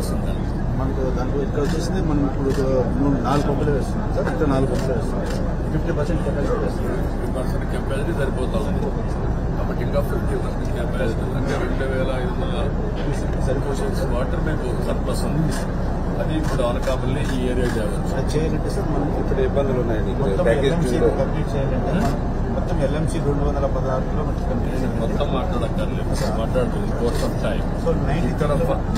వస్తుందండి. మనకు దాంట్లో ఇక్కడ వచ్చేసింది మనం ఇప్పుడు 4 పంపులు వేస్తున్నాం సార్. ఇక్కడ 4 పంపులు వేస్తున్నాం. 50% కెపాసిటీ వేస్తున్నాం. 50% కెపాసిటీ సరిపోతా ఉంది. కాబట్టి ఇంకా 50% కెపాసిటీ అంటే 2500 సరిపోషన్స్ వాటర్ మీకు సర్ప్లస్ ఉంది. అది ఇప్పుడు అనకాపల్లి ఈ ఏరియా చేయవచ్చు. అది చేయాలంటే సార్ మనం ఇప్పుడు ఇబ్బందులు ఉన్నాయండి. కంప్లీట్ చేయాలంటే మొత్తం LMC 216 కిలోమీటర్స్ కంప్లీట్ చేయాలి. మొత్తం మాట్లాడక్కర్లేదు, మాట్లాడుతుంది కోర్స్ ఆఫ్ టైం. సో ఇక్కడ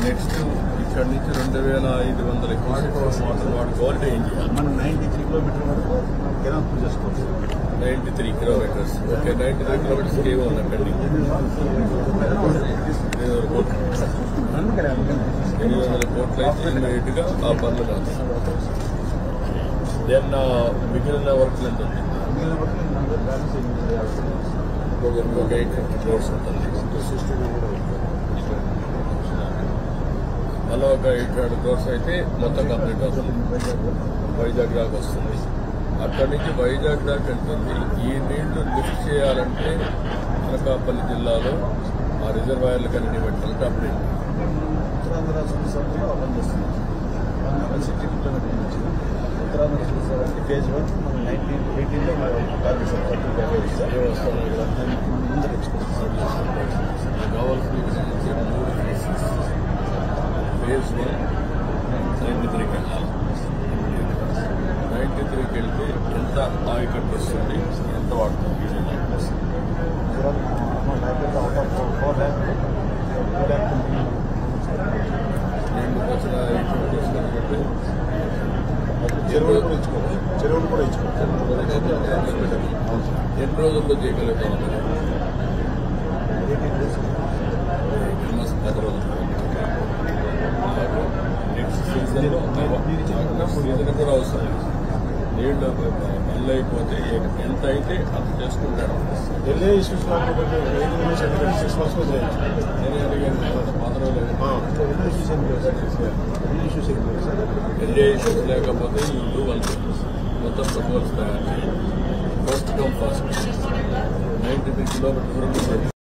నెక్స్ట్ ఇక్కడ నుంచి 2500 వాటర్ వాడుకోవాలంటే ఏం చేయాలి? మనం 93 కిలోమీటర్ వరకు కెనాల్ పూజ చేసుకోవచ్చు. 93 కిలోమీటర్స్. ఓకే, 93 కిలోమీటర్స్ ఏమో ఉందండి. 800 కోట్లు అయితే ఇమీడియట్ గా ఆ పనులు కాదు. దెన్ మిగిలిన వర్క్ ఎంత ఉంది? ఒక 850 క్రోర్స్ ఉంటుంది. అలా ఒక 800 క్రోర్స్ అయితే మొత్తం కంప్లీట్ అవుతుంది. వైజాగ్ దాకా వస్తుంది. అక్కడి నుంచి వైజాగ్ దాకా వెళ్తుంది. ఈ నీళ్లు లిఫ్ట్ చేయాలంటే అనకాపల్లి జిల్లాలో ఆ రిజర్వాయర్లు కన్నీ పెట్టాలంటే అప్పుడు ఉత్తరాంధ్ర రాష్ట్ర సభలో ఓపెన్ చేస్తున్నాం. 160 కిలోమీటర్ నుంచి ఉత్తరాంధ్ర రాష్ట్ర ఫేజ్ 1 మనం 18లో టార్గెట్ సార్. 30 ప్యాకేజ్ సార్ వస్తాను. మనం ముందర ఎక్స్పెక్ట్ కావాల్సిన ఫేజ్ 1 93కి వెళ్ళాలి. 93కి వెళ్తే ఎంత ఆయకట్టు వస్తుంది, ఎంత వాడుతుంది? వచ్చిన చెరువులు కూడా ఇచ్చుకోవచ్చు. ఎన్ని రోజుల్లో చేయగలుగుతాం? 10 రోజులు. నెక్స్ట్ సీజన్లో సీజన్ కూడా అవసరం. నీళ్ళు పనులు అయిపోతే ఎంత అయితే అంత చేసుకుంటాడు. ఢిల్లీ ఇష్యూస్ కాకపోతే 6 months చేయొచ్చు. నేనే అడిగాను 10 రోజులు. ఢిల్లీ ఇష్యూస్ లేకపోతే ఇల్లు వాళ్ళు మొత్తం ప్రపోజల్స్ తయారు చేయాలి. First come first 93 kilometres